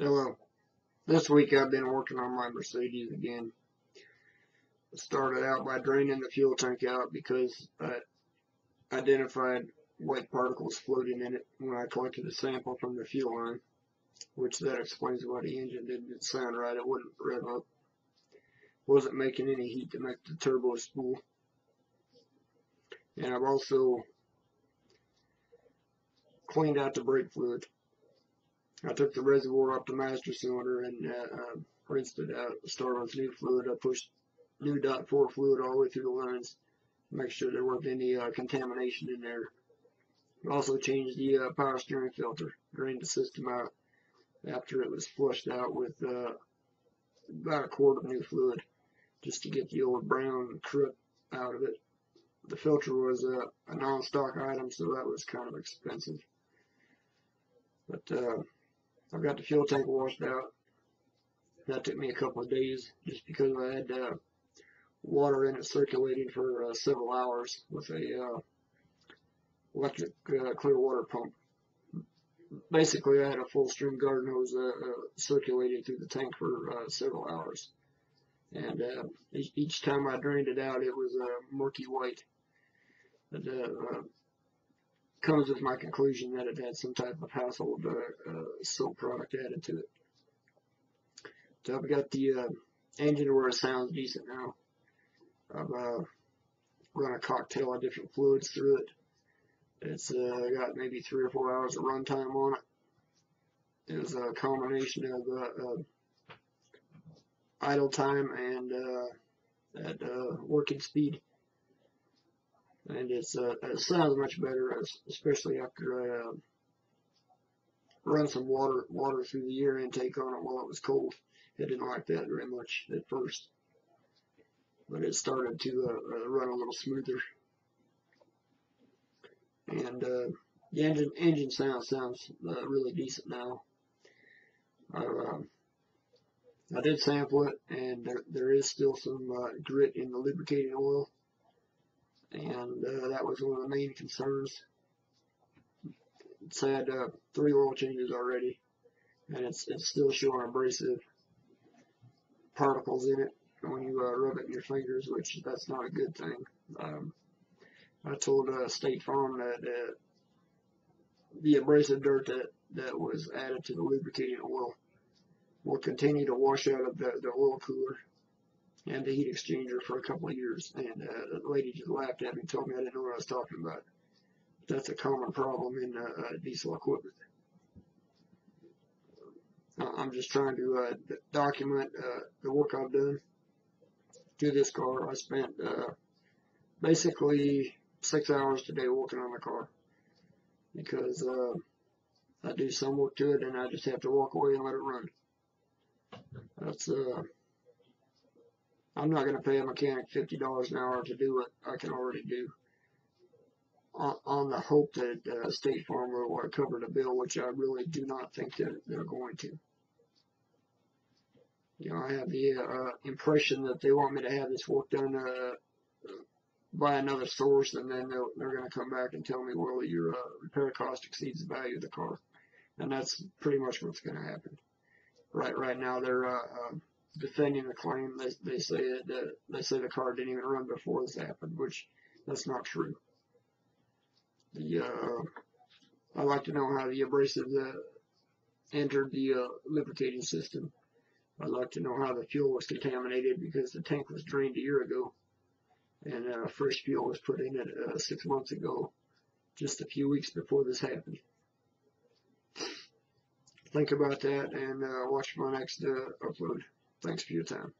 Hello. This week I've been working on my Mercedes again. I started out by draining the fuel tank out because I identified white particles floating in it when I collected a sample from the fuel line, which that explains why the engine didn't sound right. It wouldn't rev up. Wasn't making any heat to make the turbo spool. And I've also cleaned out the brake fluid. I took the reservoir off the master cylinder and rinsed it out, started with new fluid. I pushed new .4 fluid all the way through the lines, make sure there wasn't any contamination in there. Also changed the power steering filter, drained the system out after it was flushed out with about a quart of new fluid, just to get the old brown crud out of it. The filter was a non-stock item, so that was kind of expensive. But I've got the fuel tank washed out. That took me a couple of days just because I had water in it circulating for several hours with a electric clear water pump. Basically, I had a full string garden hose circulating through the tank for several hours. And each time I drained it out, it was murky white. It comes with my conclusion that it had some type of household soap product added to it. So I've got the engine where it sounds decent now. I've run a cocktail of different fluids through it. It's got maybe 3 or 4 hours of runtime on it. It was a combination of idle time and at working speed. And it sounds much better, especially after I run some water through the air intake on it while it was cold. It didn't like that very much at first, but it started to run a little smoother. And the engine sounds really decent now. I did sample it, and there is still some grit in the lubricating oil, and that was one of the main concerns. It's had 3 oil changes already, and it's still showing abrasive particles in it when you rub it in your fingers, which that's not a good thing. I told State Farm that the abrasive dirt that was added to the lubricating oil will continue to wash out of the oil cooler and the heat exchanger for a couple of years. And the lady just laughed at me and told me I didn't know what I was talking about. That's a common problem in diesel equipment. I'm just trying to document the work I've done to this car. I spent basically 6 hours today working on the car because I do some work to it and I just have to walk away and let it run. That's I'm not going to pay a mechanic $50 an hour to do what I can already do on the hope that State Farm will cover the bill, which I really do not think that they're going to. You know, I have the impression that they want me to have this work done by another source, and then they're going to come back and tell me, well, your repair cost exceeds the value of the car, and that's pretty much what's going to happen. Right now, they're defending the claim. They say the car didn't even run before this happened, which that's not true. I'd like to know how the abrasive entered the lubricating system. I'd like to know how the fuel was contaminated because the tank was drained a year ago, and fresh fuel was put in it 6 months ago, just a few weeks before this happened. Think about that and watch my next upload. Thanks for your time.